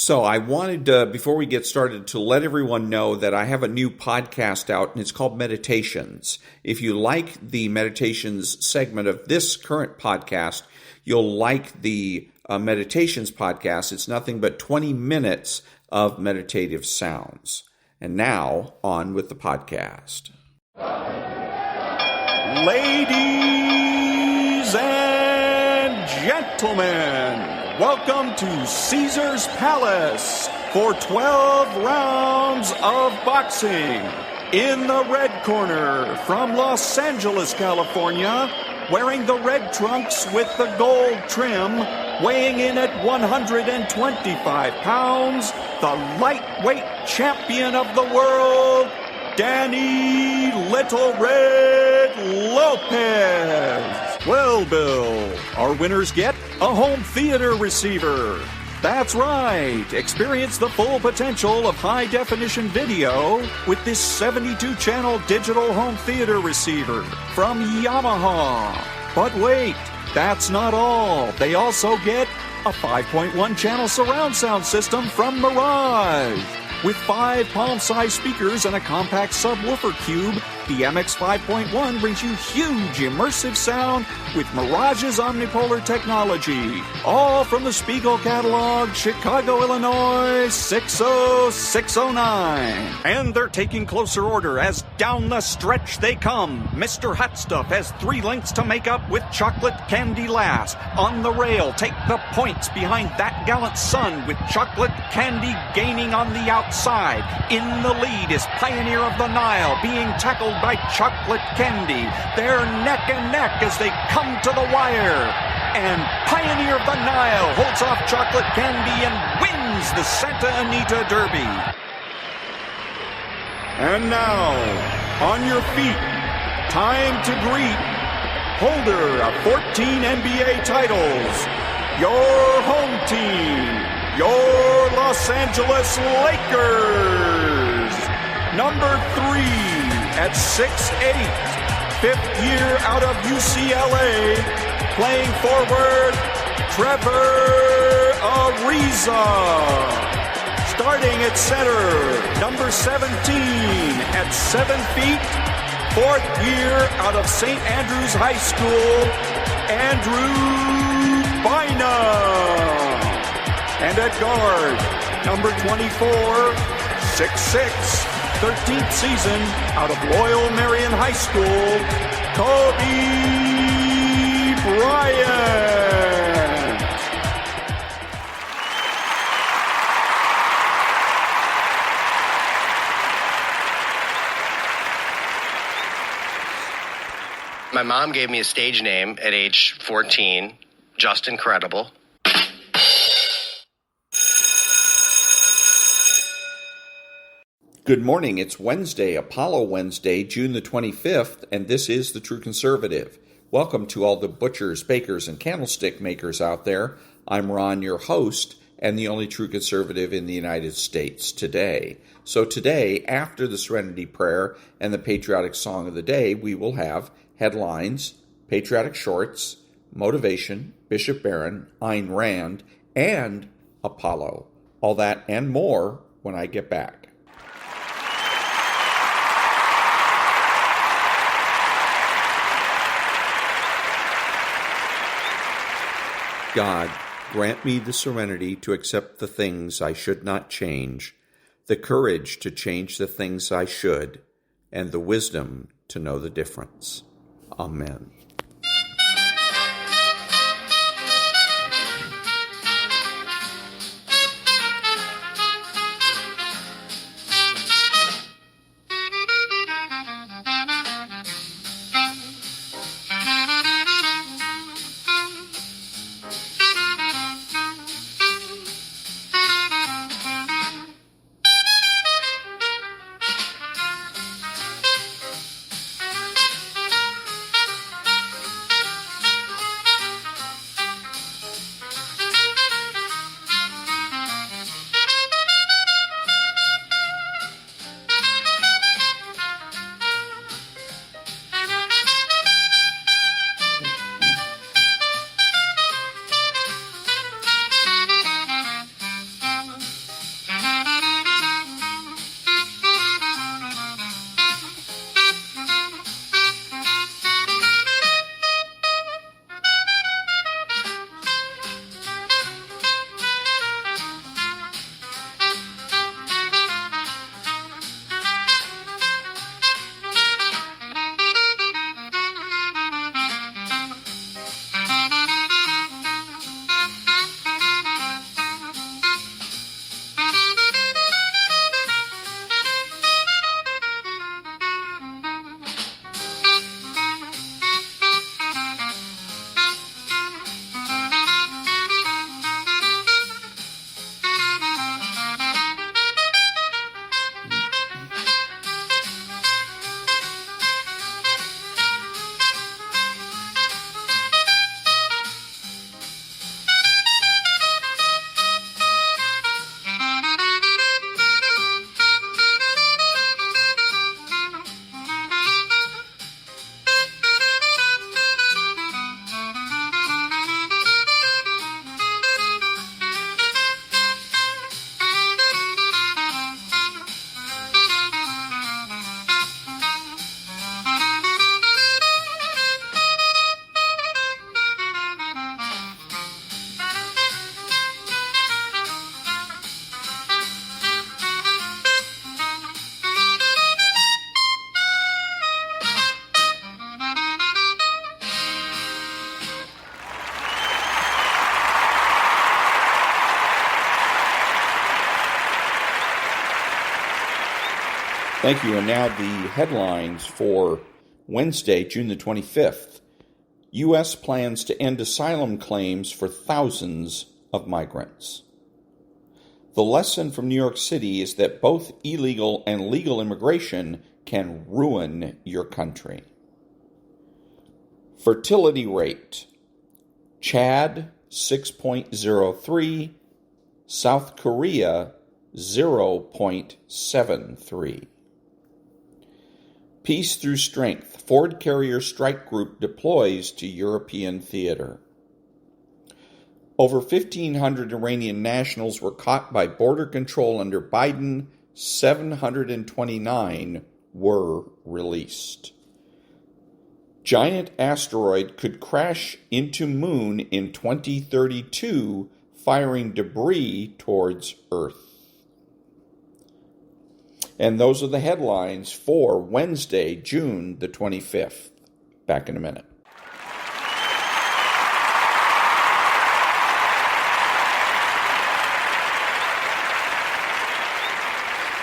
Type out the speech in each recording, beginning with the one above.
So I wanted, before we get started, to let everyone know that I have a new podcast out, and it's called Meditations. If you like the Meditations segment of this current podcast, you'll like the Meditations podcast. It's nothing but 20 minutes of meditative sounds. And now, on with the podcast. Ladies and gentlemen, welcome to Caesar's Palace for 12 rounds of boxing. In the red corner, from Los Angeles, California, wearing the red trunks with the gold trim, weighing in at 125 pounds, the lightweight champion of the world, Danny Little Red Lopez. Well, Bill, our winners get a home theater receiver. That's right. Experience the full potential of high-definition video with this 72-channel digital home theater receiver from Yamaha. But wait, that's not all. They also get a 5.1-channel surround sound system from Mirage. With 5 palm-sized speakers and a compact subwoofer cube, the MX 5.1 brings you huge immersive sound with Mirage's omnipolar technology. All from the Spiegel catalog, Chicago, Illinois, 60609. And they're taking closer order as down the stretch they come. Mr. Hot Stuff has 3 lengths to make up with chocolate candy last. On the rail, take the points behind that gallant son with chocolate candy gaining on the outside. In the lead is Pioneer of the Nile being tackled by chocolate candy. They're neck and neck as they come to the wire. And Pioneer of the Nile holds off chocolate candy and wins the Santa Anita Derby. And now, on your feet, time to greet holder of 14 NBA titles, your home team, your Los Angeles Lakers. Number 3 at 6'8", 5th year out of UCLA, playing forward, Trevor Ariza. Starting at center, number 17 at 7 feet, 4th year out of St. Andrews High School, Andrew Bynum. And at guard, number 24, 6'6", 13th season out of Loyal Marion High School, Kobe Bryant. My mom gave me a stage name at age 14, Just Incredible. Good morning. It's Wednesday, Apollo Wednesday, June the 25th, and this is The True Conservative. Welcome to all the butchers, bakers, and candlestick makers out there. I'm Ron, your host, and the only true conservative in the United States today. So today, after the Serenity Prayer and the patriotic song of the day, we will have headlines, patriotic shorts, motivation, Bishop Barron, Ayn Rand, and Apollo. All that and more when I get back. God, grant me the serenity to accept the things I should not change, the courage to change the things I should, and the wisdom to know the difference. Amen. Thank you. And now the headlines for Wednesday, June the 25th. U.S. plans to end asylum claims for thousands of migrants. The lesson from New York City is that both illegal and legal immigration can ruin your country. Fertility rate. Chad, 6.03. South Korea, 0.73. Peace through strength. Ford carrier strike group deploys to European theater. Over 1,500 Iranian nationals were caught by border control under Biden. 729 were released. Giant asteroid could crash into moon in 2032, firing debris towards Earth. And those are the headlines for Wednesday, June the 25th. Back in a minute.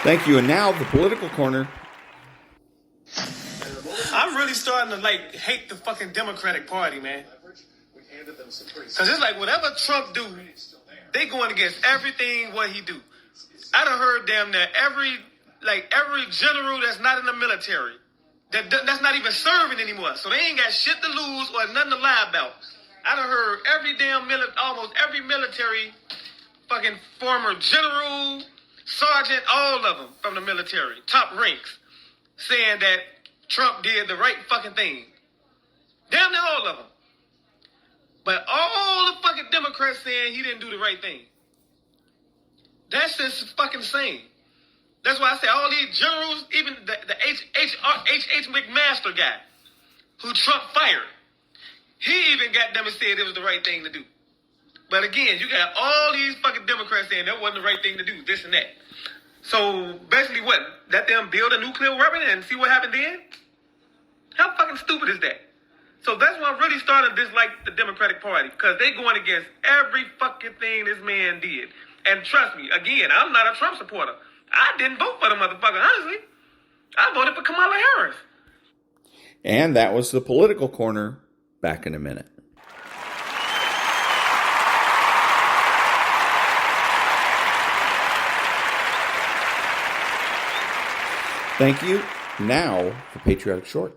Thank you. And now the political corner. I'm really starting to hate the fucking Democratic Party, man. Because it's like whatever Trump do, they going against everything what he do. I done heard damn near every general that's not in the military, that's not even serving anymore. So they ain't got shit to lose or nothing to lie about. I done heard almost every military fucking former general, sergeant, all of them from the military, top ranks, saying that Trump did the right fucking thing. Damn near all of them. But all the fucking Democrats saying he didn't do the right thing. That's just fucking insane. That's why I say all these generals, even the H. McMaster guy, who Trump fired, he even got them and said it was the right thing to do. But again, you got all these fucking Democrats saying that wasn't the right thing to do, this and that. So basically what? Let them build a nuclear weapon and see what happened then? How fucking stupid is that? So that's why I'm really starting to dislike the Democratic Party, because they going against every fucking thing this man did. And trust me, again, I'm not a Trump supporter. I didn't vote for the motherfucker, honestly. I voted for Kamala Harris. And that was the political corner. Back in a minute. Thank you. Now, the Patriotic Short.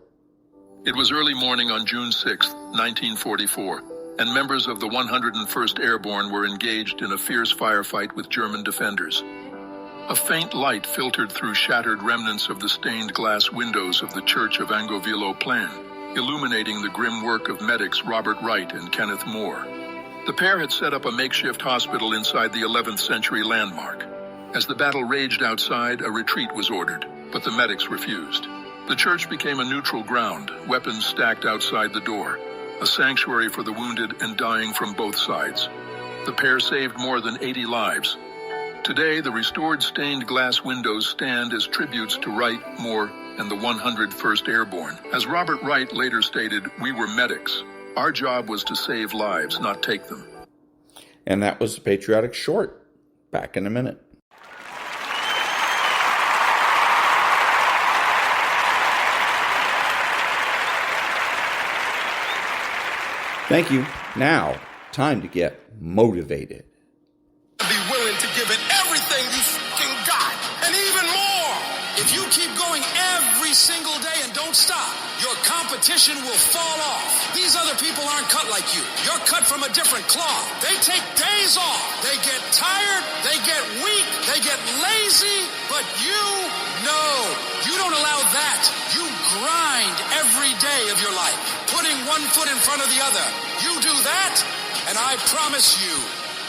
It was early morning on June 6, 1944, and members of the 101st Airborne were engaged in a fierce firefight with German defenders. A faint light filtered through shattered remnants of the stained glass windows of the Church of Angoville-au-Plain, illuminating the grim work of medics Robert Wright and Kenneth Moore. The pair had set up a makeshift hospital inside the 11th century landmark. As the battle raged outside, a retreat was ordered, but the medics refused. The church became a neutral ground, weapons stacked outside the door, a sanctuary for the wounded and dying from both sides. The pair saved more than 80 lives. Today, the restored stained glass windows stand as tributes to Wright, Moore, and the 101st Airborne. As Robert Wright later stated, "We were medics. Our job was to save lives, not take them." And that was the Patriotic Short. Back in a minute. Thank you. Now, time to get motivated. Be willing to give it everything you fucking got, and even more. If you keep going every single day and don't stop, your competition will fall off. These other people aren't cut like you. You're cut from a different cloth. They take days off. They get tired. They get weak. They get lazy. But you don't allow that. You grind every day of your life, putting one foot in front of the other. You do that, and I promise you,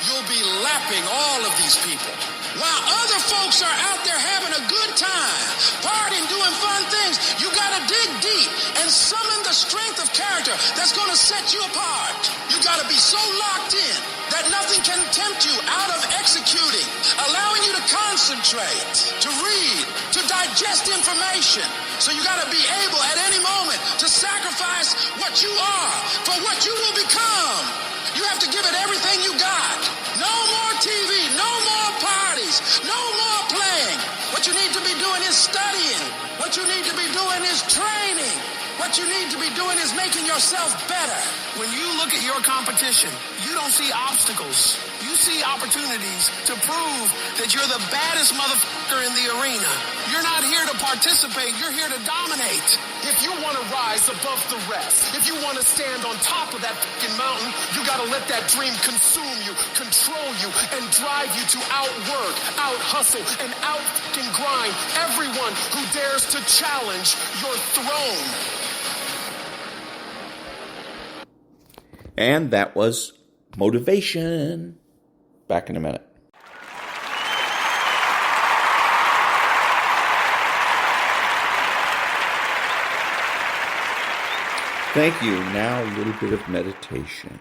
you'll be lapping all of these people. While other folks are out there having a good time, partying, doing fun things, you gotta dig deep and summon the strength of character that's gonna set you apart. You gotta be so locked in that nothing can tempt you out of executing, allowing you to concentrate, to read, to digest information. So you gotta be able at any moment to sacrifice what you are for what you will become. You have to give it everything you got. No more TV, no more parties, no more playing. What What you need to be doing is studying. What you need to be doing is training. What you need to be doing is making yourself better. When you look at your competition, you don't see obstacles. You see opportunities to prove that you're the baddest motherfucker in the arena. You're not here to participate. You're here to dominate. If you want to rise above the rest, if you want to stand on top of that fucking mountain, you got to let that dream consume you, control you, and drive you to outwork, out-hustle, and out-fucking grind everyone who dares to challenge your throne. And that was motivation. Back in a minute. Thank you. Now a little bit of meditation.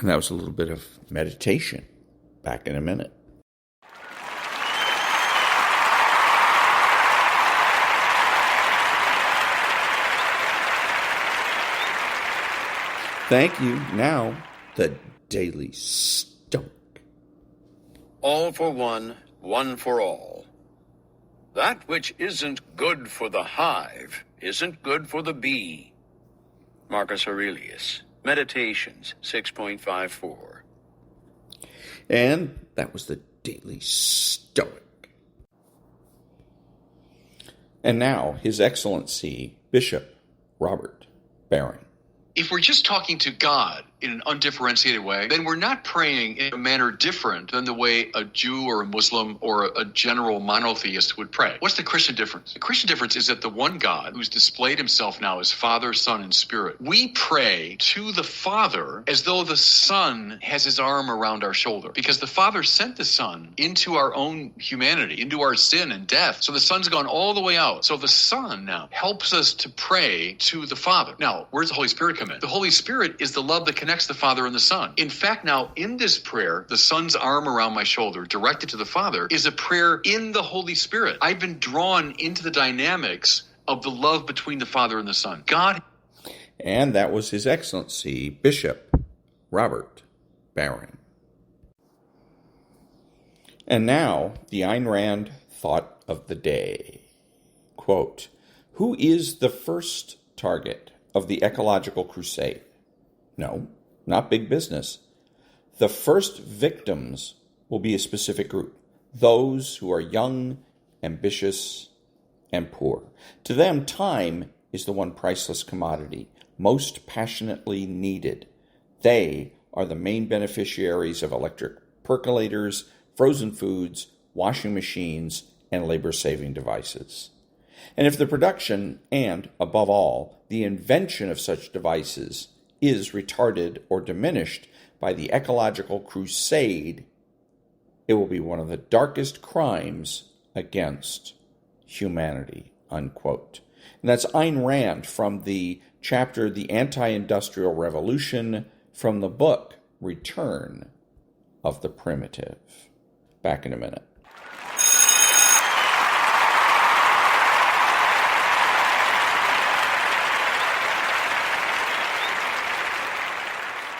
And that was a little bit of meditation. Back in a minute. Thank you. Now, the Daily Stoic. All for one, one for all. That which isn't good for the hive isn't good for the bee. Marcus Aurelius, Meditations 6.54. And that was the Daily Stoic. And now, His Excellency, Bishop Robert Barron. If we're just talking to God, in an undifferentiated way, then we're not praying in a manner different than the way a Jew or a Muslim or a general monotheist would pray. What's the Christian difference? The Christian difference is that the one God who's displayed himself now as Father, Son, and Spirit, we pray to the Father as though the Son has his arm around our shoulder, because the Father sent the Son into our own humanity, into our sin and death. So the Son's gone all the way out. So the Son now helps us to pray to the Father. Now, where's the Holy Spirit come in? The Holy Spirit is the love that connects the Father and the Son. In fact, now in this prayer, the Son's arm around my shoulder, directed to the Father, is a prayer in the Holy Spirit. I've been drawn into the dynamics of the love between the Father and the Son. God. And that was His Excellency, Bishop Robert Barron. And now, the Ayn Rand thought of the day. Quote, who is the first target of the ecological crusade? No, not big business. The first victims will be a specific group, those who are young, ambitious, and poor. To them, time is the one priceless commodity, most passionately needed. They are the main beneficiaries of electric percolators, frozen foods, washing machines, and labor-saving devices. And if the production and, above all, the invention of such devices is retarded or diminished by the ecological crusade, it will be one of the darkest crimes against humanity, unquote. And that's Ayn Rand from the chapter The Anti-Industrial Revolution from the book Return of the Primitive. Back in a minute.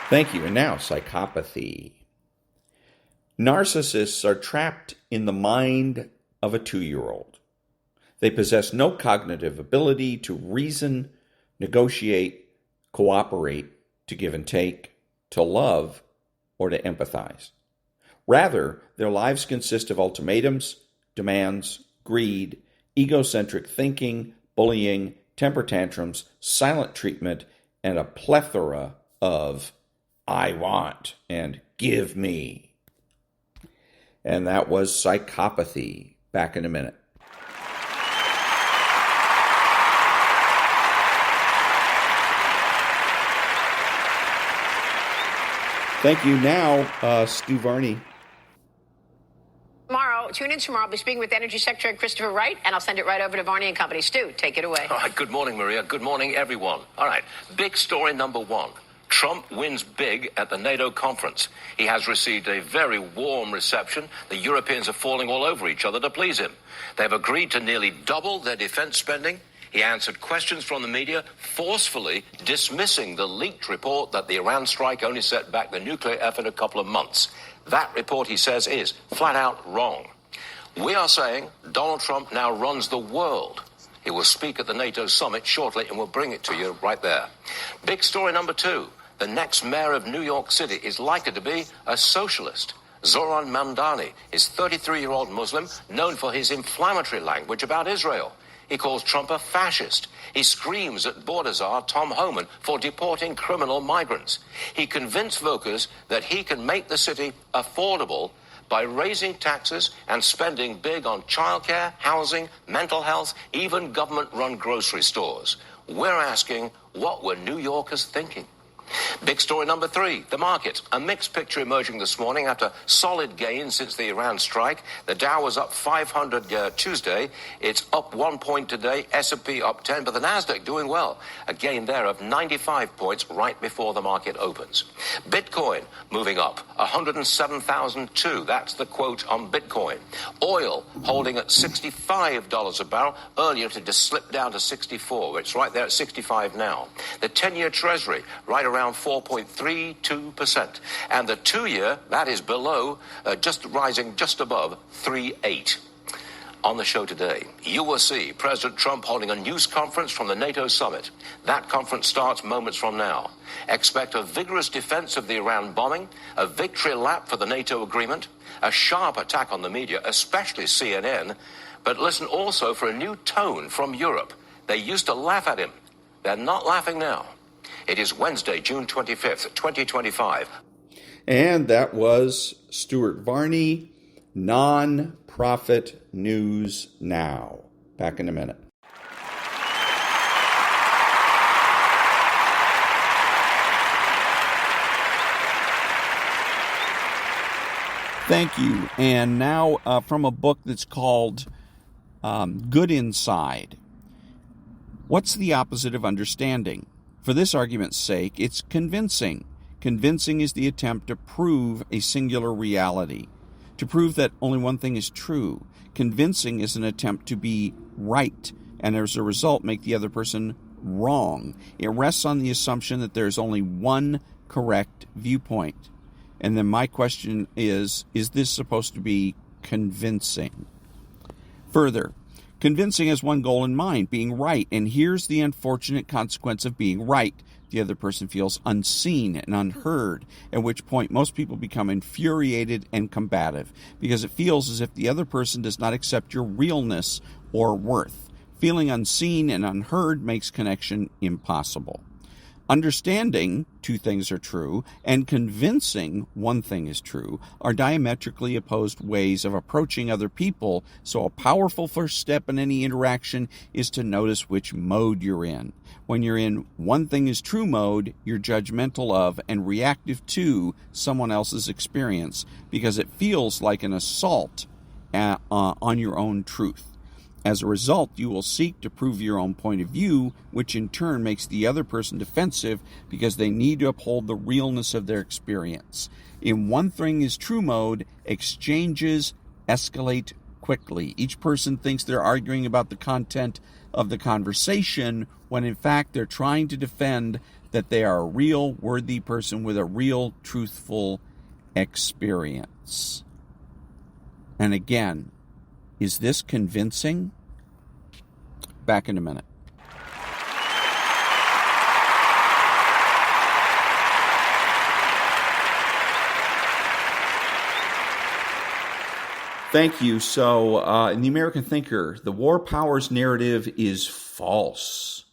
Thank you. And now, psychopathy. Narcissists are trapped in the mind of a 2-year-old. They possess no cognitive ability to reason, negotiate, cooperate, to give and take, to love, or to empathize. Rather, their lives consist of ultimatums, demands, greed, egocentric thinking, bullying, temper tantrums, silent treatment, and a plethora of I want and give me. And that was psychopathy. Back in a minute. Thank you. Now, Stu Varney. Tune in tomorrow. I'll be speaking with Energy Secretary Christopher Wright, and I'll send it right over to Varney and Company. Stu, take it away. All right. Good morning, Maria. Good morning, everyone. All right. Big story number one. Trump wins big at the NATO conference. He has received a very warm reception. The Europeans are falling all over each other to please him. They've agreed to nearly double their defense spending. He answered questions from the media, forcefully dismissing the leaked report that the Iran strike only set back the nuclear effort a couple of months. That report, he says, is flat out wrong. We are saying Donald Trump now runs the world. He will speak at the NATO summit shortly, and we'll bring it to you right there. Big story number two. The next mayor of New York City is likely to be a socialist. Zoran Mamdani is 33-year-old Muslim known for his inflammatory language about Israel. He calls Trump a fascist. He screams at border czar Tom Homan for deporting criminal migrants. He convinced voters that he can make the city affordable by raising taxes and spending big on childcare, housing, mental health, even government-run grocery stores. We're asking, what were New Yorkers thinking? Big story number three, the market. A mixed picture emerging this morning after solid gains since the Iran strike. The Dow was up 500 Tuesday. It's up 1 point today. S&P up 10, but the Nasdaq doing well. A gain there of 95 points right before the market opens. Bitcoin moving up, 107,002. That's the quote on Bitcoin. Oil holding at $65 a barrel. Earlier it just slipped down to 64. It's right there at 65 now. The 10-year Treasury right around 4.32%. And the 2-year, that is below, just rising just above 3.8. On the show today, you will see President Trump holding a news conference from the NATO summit. That conference starts moments from now. Expect a vigorous defense of the Iran bombing, a victory lap for the NATO agreement, a sharp attack on the media, especially CNN. But listen also for a new tone from Europe. They used to laugh at him. They're not laughing now. It is Wednesday, June 25th, 2025. And that was Stuart Varney, Non-Profit News Now. Back in a minute. Thank you. And now from a book that's called Good Inside. What's the opposite of understanding? For this argument's sake, it's convincing. Convincing is the attempt to prove a singular reality, to prove that only one thing is true. Convincing is an attempt to be right, and as a result make the other person wrong. It rests on the assumption that there's only one correct viewpoint. And then my question is this supposed to be convincing? Further, convincing has one goal in mind, being right. And here's the unfortunate consequence of being right. The other person feels unseen and unheard, at which point most people become infuriated and combative, because it feels as if the other person does not accept your realness or worth. Feeling unseen and unheard makes connection impossible. Understanding two things are true and convincing one thing is true are diametrically opposed ways of approaching other people, so a powerful first step in any interaction is to notice which mode you're in. When you're in one thing is true mode, you're judgmental of and reactive to someone else's experience because it feels like an assault on your own truth. As a result, you will seek to prove your own point of view, which in turn makes the other person defensive because they need to uphold the realness of their experience. In one thing is true mode, exchanges escalate quickly. Each person thinks they're arguing about the content of the conversation when in fact they're trying to defend that they are a real, worthy person with a real, truthful experience. And again, is this convincing? Back in a minute. Thank you. So, in the American Thinker, the war powers narrative is false.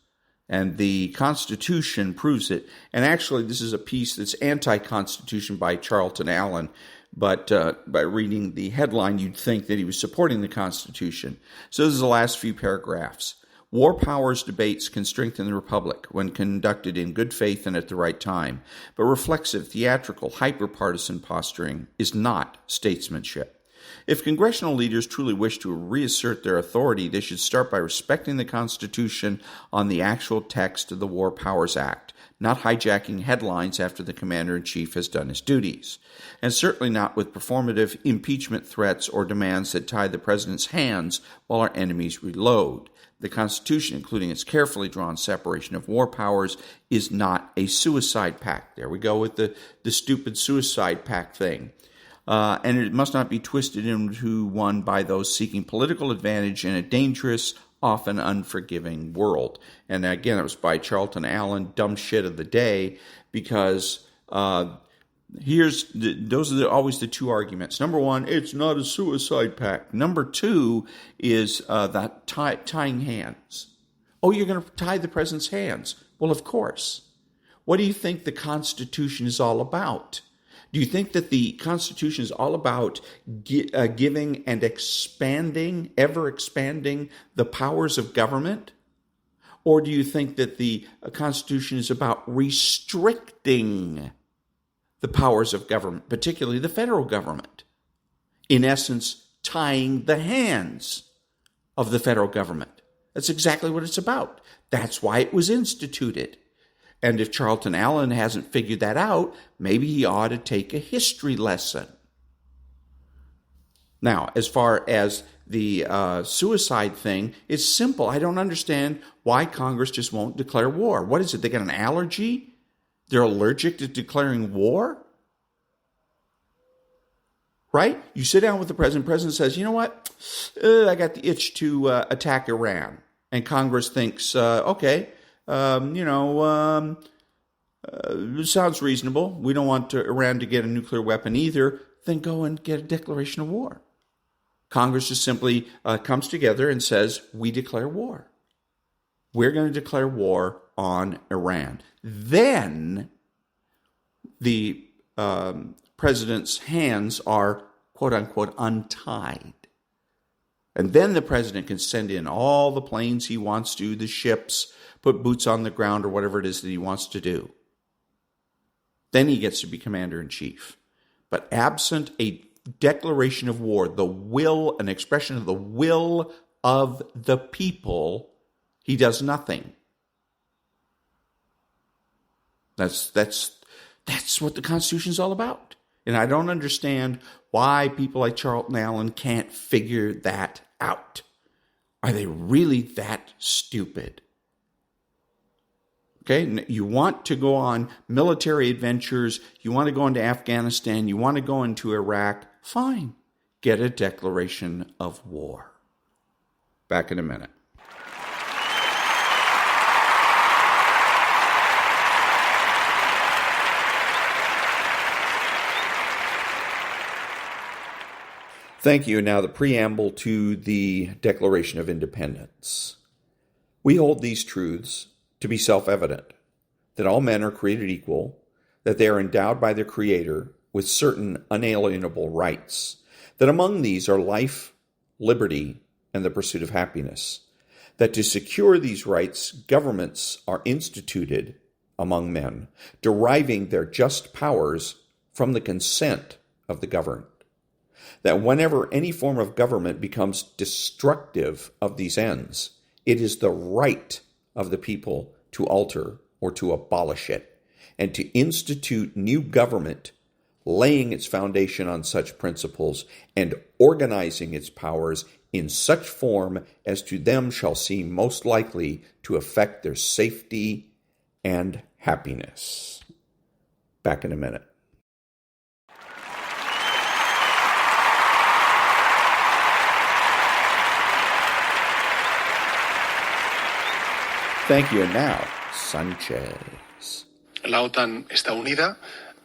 And the Constitution proves it. And actually, this is a piece that's anti-Constitution by Charlton Allen. But by reading the headline, you'd think that he was supporting the Constitution. So this is the last few paragraphs. War powers debates can strengthen the republic when conducted in good faith and at the right time. But reflexive, theatrical, hyper-partisan posturing is not statesmanship. If congressional leaders truly wish to reassert their authority, they should start by respecting the Constitution on the actual text of the War Powers Act, not hijacking headlines after the commander-in-chief has done his duties, and certainly not with performative impeachment threats or demands that tie the president's hands while our enemies reload. The Constitution, including its carefully drawn separation of war powers, is not a suicide pact. There we go with the stupid suicide pact thing. And it must not be twisted into one by those seeking political advantage in a dangerous, often unforgiving world. And again, it was by Charlton Allen, dumb shit of the day, because those are always the two arguments. Number one, it's not a suicide pact. Number two is that tying hands. Oh, you're going to tie the president's hands. Well, of course. What do you think the Constitution is all about? Do you think that the Constitution is all about giving and expanding, ever expanding the powers of government? Or do you think that the Constitution is about restricting the powers of government, particularly the federal government? In essence, tying the hands of the federal government. That's exactly what it's about. That's why it was instituted. And if Charlton Allen hasn't figured that out, maybe he ought to take a history lesson. Now, as far as the suicide thing, it's simple. I don't understand why Congress just won't declare war. What is it? They got an allergy? They're allergic to declaring war? Right? You sit down with the president. The president says, you know what? I got the itch to attack Iran. And Congress thinks, okay, it sounds reasonable. We don't want Iran to get a nuclear weapon either. Then go and get a declaration of war. Congress just simply comes together and says, we declare war. We're going to declare war on Iran. Then the president's hands are, quote unquote, untied. And then the president can send in all the planes he wants to, the ships, put boots on the ground or whatever it is that he wants to do. Then he gets to be commander-in-chief. But absent a declaration of war, an expression of the will of the people, he does nothing. That's what the Constitution is all about. And I don't understand why people like Charlton Allen can't figure that out. Are they really that stupid? Okay, you want to go on military adventures, you want to go into Afghanistan, you want to go into Iraq, fine. Get a declaration of war. Back in a minute. Thank you. Now the preamble to the Declaration of Independence. We hold these truths to be self-evident, that all men are created equal, that they are endowed by their Creator with certain unalienable rights, that among these are life, liberty, and the pursuit of happiness, that to secure these rights, governments are instituted among men, deriving their just powers from the consent of the governed, that whenever any form of government becomes destructive of these ends, it is the right of the people to alter or to abolish it, and to institute new government, laying its foundation on such principles, and organizing its powers in such form as to them shall seem most likely to affect their safety and happiness. Back in a minute. Thank you. And now, Sánchez. La OTAN está unida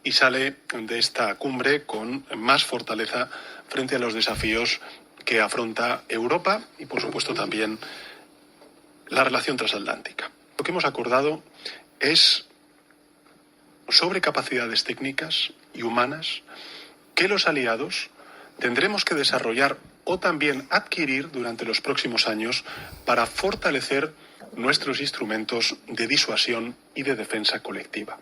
y sale de esta cumbre con más fortaleza frente a los desafíos que afronta Europa y, por supuesto, también la relación transatlántica. Lo que hemos acordado es sobre capacidades técnicas y humanas que los aliados tendremos que desarrollar o también adquirir durante los próximos años para fortalecer nuestros instrumentos de disuasión y de defensa colectiva.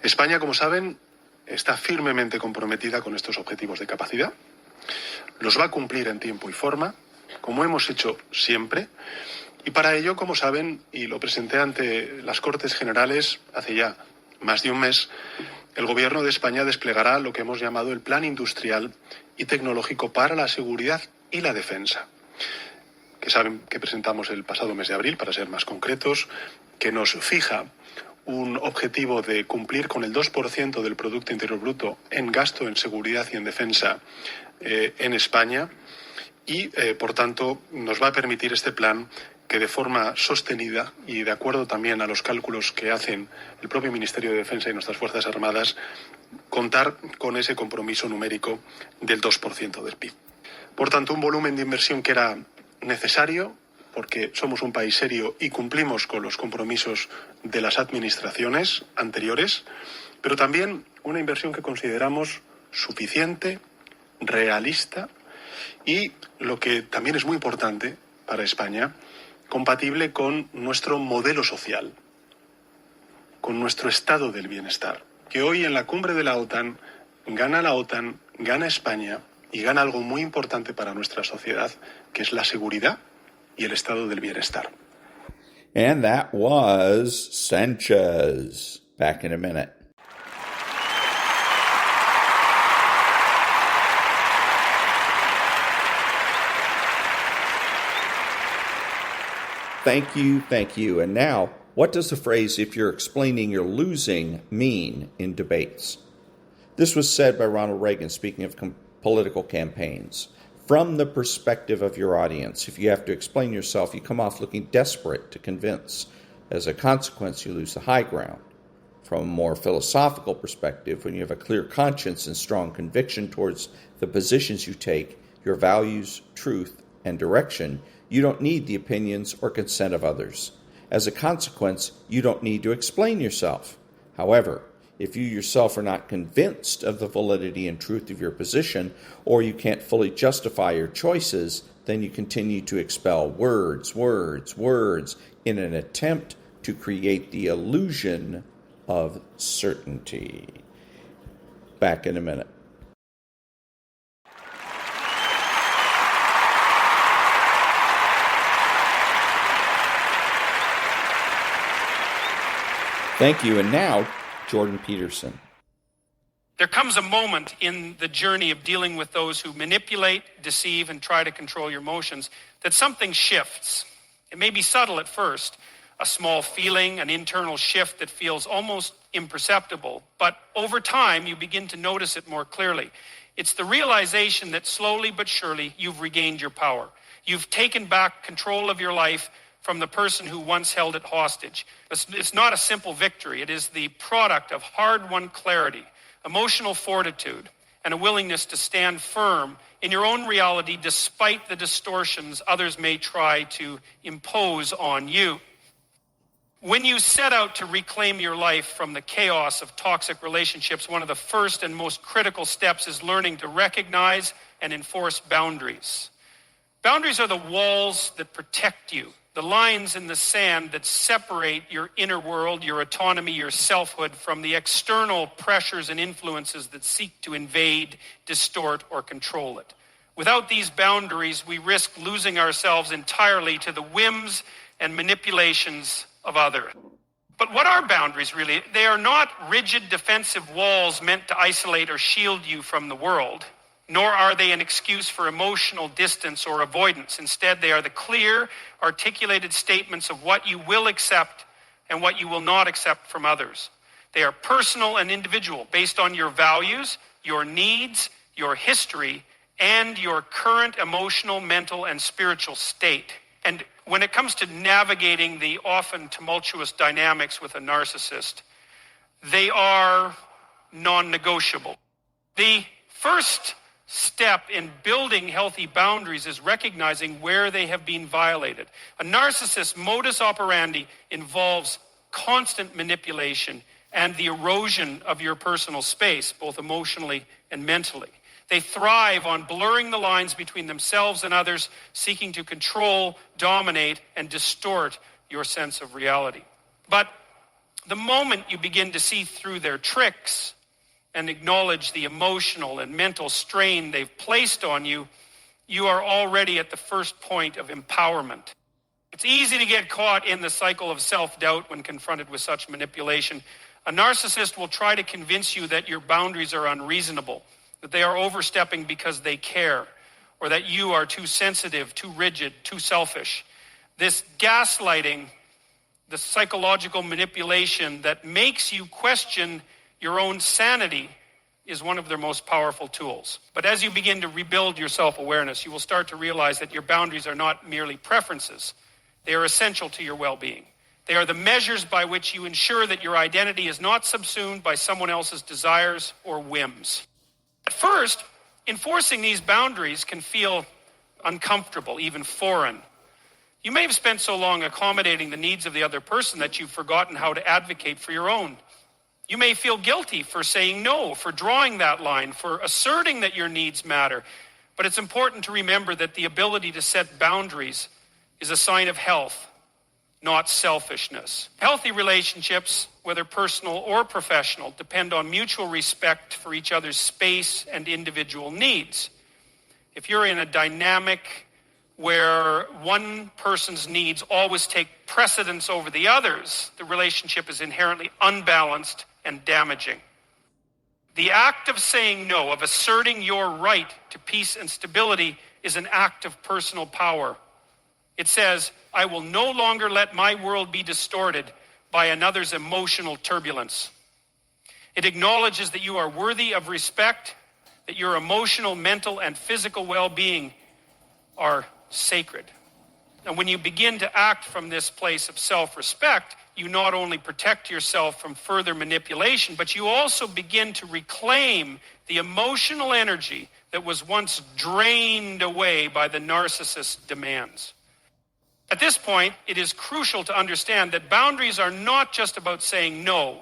España, como saben, está firmemente comprometida con estos objetivos de capacidad. Los va a cumplir en tiempo y forma, como hemos hecho siempre. Y para ello, como saben, y lo presenté ante las Cortes Generales hace ya más de un mes, el Gobierno de España desplegará lo que hemos llamado el Plan Industrial y Tecnológico para la Seguridad y la Defensa, que saben que presentamos el pasado mes de abril, para ser más concretos, que nos fija un objetivo de cumplir con el 2% del Producto Interior Bruto en gasto en seguridad y en defensa en España y, por tanto, nos va a permitir este plan que de forma sostenida y de acuerdo también a los cálculos que hacen el propio Ministerio de Defensa y nuestras Fuerzas Armadas, contar con ese compromiso numérico del 2% del PIB. Por tanto, un volumen de inversión que era necesario, porque somos un país serio y cumplimos con los compromisos de las administraciones anteriores, pero también una inversión que consideramos suficiente, realista y, lo que también es muy importante para España, compatible con nuestro modelo social, con nuestro estado del bienestar. Que hoy en la cumbre de la OTAN, gana España y gana algo muy importante para nuestra sociedad, que es la seguridad y el estado del bienestar. And that was Sanchez. Back in a minute. Thank you. And now, what does the phrase, if you're explaining you're losing, mean in debates? This was said by Ronald Reagan, speaking of political campaigns. From the perspective of your audience, if you have to explain yourself, you come off looking desperate to convince. As a consequence, you lose the high ground. From a more philosophical perspective, when you have a clear conscience and strong conviction towards the positions you take, your values, truth, and direction, you don't need the opinions or consent of others. As a consequence, you don't need to explain yourself. However, if you yourself are not convinced of the validity and truth of your position, or you can't fully justify your choices, then you continue to expel words in an attempt to create the illusion of certainty. Back in a minute. Thank you. And now, Jordan Peterson. There comes a moment in the journey of dealing with those who manipulate, deceive, and try to control your emotions that something shifts. It may be subtle at first, a small feeling, an internal shift that feels almost imperceptible, but over time you begin to notice it more clearly. It's the realization that slowly but surely you've regained your power. You've taken back control of your life from the person who once held it hostage. It's not a simple victory. It is the product of hard-won clarity, emotional fortitude, and a willingness to stand firm in your own reality despite the distortions others may try to impose on you. When you set out to reclaim your life from the chaos of toxic relationships, one of the first and most critical steps is learning to recognize and enforce boundaries. Boundaries are the walls that protect you, the lines in the sand that separate your inner world, your autonomy, your selfhood from the external pressures and influences that seek to invade, distort, or control it. Without these boundaries, we risk losing ourselves entirely to the whims and manipulations of others. But what are boundaries really? They are not rigid defensive walls meant to isolate or shield you from the world, nor are they an excuse for emotional distance or avoidance. Instead, they are the clear, articulated statements of what you will accept and what you will not accept from others. They are personal and individual, based on your values, your needs, your history, and your current emotional, mental, and spiritual state. And when it comes to navigating the often tumultuous dynamics with a narcissist, they are non-negotiable. The first step in building healthy boundaries is recognizing where they have been violated. A narcissist's modus operandi involves constant manipulation and the erosion of your personal space, both emotionally and mentally. They thrive on blurring the lines between themselves and others, seeking to control, dominate, and distort your sense of reality. But the moment you begin to see through their tricks and acknowledge the emotional and mental strain they've placed on you, you are already at the first point of empowerment. It's easy to get caught in the cycle of self-doubt when confronted with such manipulation. A narcissist will try to convince you that your boundaries are unreasonable, that they are overstepping because they care, or that you are too sensitive, too rigid, too selfish. This gaslighting, the psychological manipulation that makes you question your own sanity, is one of their most powerful tools. But as you begin to rebuild your self-awareness, you will start to realize that your boundaries are not merely preferences. They are essential to your well-being. They are the measures by which you ensure that your identity is not subsumed by someone else's desires or whims. At first, enforcing these boundaries can feel uncomfortable, even foreign. You may have spent so long accommodating the needs of the other person that you've forgotten how to advocate for your own. You may feel guilty for saying no, for drawing that line, for asserting that your needs matter. But it's important to remember that the ability to set boundaries is a sign of health, not selfishness. Healthy relationships, whether personal or professional, depend on mutual respect for each other's space and individual needs. If you're in a dynamic where one person's needs always take precedence over the others, the relationship is inherently unbalanced and damaging. The act of saying no, of asserting your right to peace and stability, is an act of personal power. It says, I will no longer let my world be distorted by another's emotional turbulence. It acknowledges that you are worthy of respect, that your emotional, mental, and physical well-being are sacred. And when you begin to act from this place of self-respect, you not only protect yourself from further manipulation, but you also begin to reclaim the emotional energy that was once drained away by the narcissist's demands. At this point, it is crucial to understand that boundaries are not just about saying no.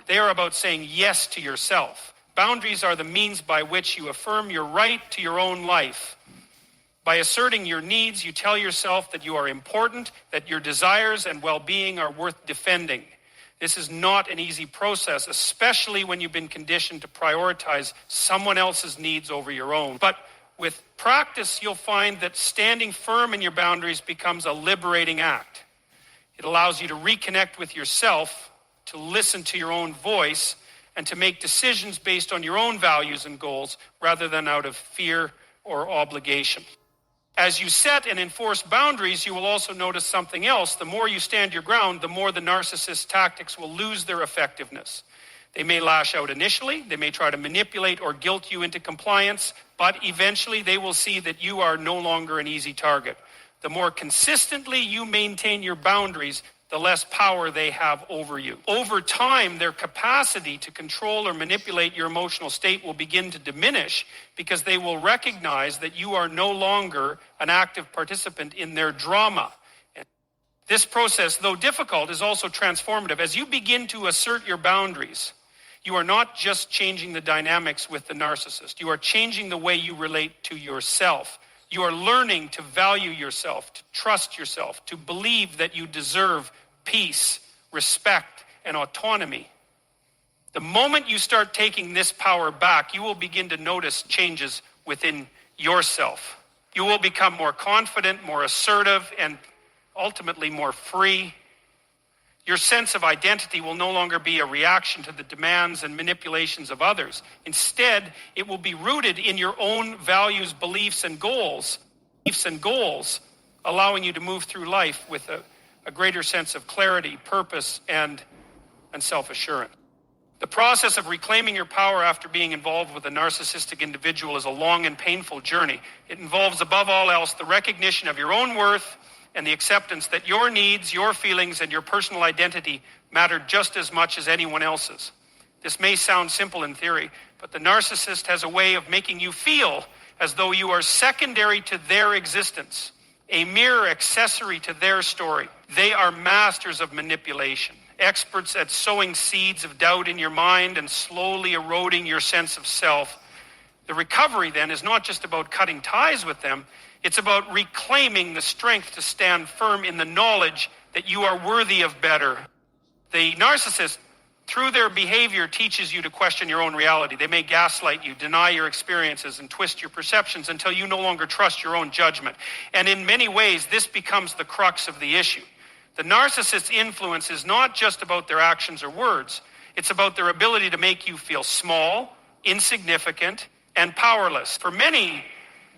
They are about saying yes to yourself. Boundaries are the means by which you affirm your right to your own life. By asserting your needs, you tell yourself that you are important, that your desires and well-being are worth defending. This is not an easy process, especially when you've been conditioned to prioritize someone else's needs over your own. But with practice, you'll find that standing firm in your boundaries becomes a liberating act. It allows you to reconnect with yourself, to listen to your own voice, and to make decisions based on your own values and goals rather than out of fear or obligation. As you set and enforce boundaries, you will also notice something else. The more you stand your ground, the more the narcissist's tactics will lose their effectiveness. They may lash out initially, they may try to manipulate or guilt you into compliance, but eventually they will see that you are no longer an easy target. The more consistently you maintain your boundaries, the less power they have over you. Over time, their capacity to control or manipulate your emotional state will begin to diminish because they will recognize that you are no longer an active participant in their drama. This process, though difficult, is also transformative. As you begin to assert your boundaries, you are not just changing the dynamics with the narcissist. You are changing the way you relate to yourself. You are learning to value yourself, to trust yourself, to believe that you deserve peace, respect, and autonomy. The moment you start taking this power back, you will begin to notice changes within yourself. You will become more confident, more assertive, and ultimately more free. Your sense of identity will no longer be a reaction to the demands and manipulations of others. Instead, it will be rooted in your own values, beliefs, and goals, allowing you to move through life with a greater sense of clarity, purpose, and self-assurance. The process of reclaiming your power after being involved with a narcissistic individual is a long and painful journey. It involves, above all else, the recognition of your own worth and the acceptance that your needs, your feelings, and your personal identity matter just as much as anyone else's. This may sound simple in theory, but the narcissist has a way of making you feel as though you are secondary to their existence, a mere accessory to their story. They are masters of manipulation, experts at sowing seeds of doubt in your mind and slowly eroding your sense of self. The recovery, then, is not just about cutting ties with them. It's about reclaiming the strength to stand firm in the knowledge that you are worthy of better. The narcissist, through their behavior, teaches you to question your own reality. They may gaslight you, deny your experiences, and twist your perceptions until you no longer trust your own judgment. And in many ways, this becomes the crux of the issue. The narcissist's influence is not just about their actions or words. It's about their ability to make you feel small, insignificant, and powerless. For many,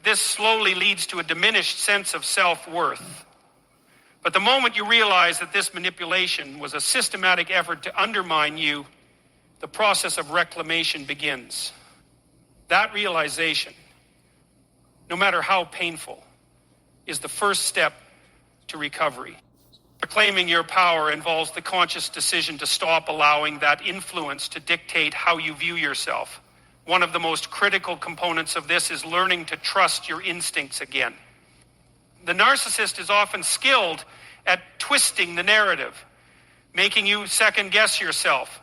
this slowly leads to a diminished sense of self-worth. But the moment you realize that this manipulation was a systematic effort to undermine you, the process of reclamation begins. That realization, no matter how painful, is the first step to recovery. Reclaiming your power involves the conscious decision to stop allowing that influence to dictate how you view yourself. One of the most critical components of this is learning to trust your instincts again. The narcissist is often skilled at twisting the narrative, making you second-guess yourself,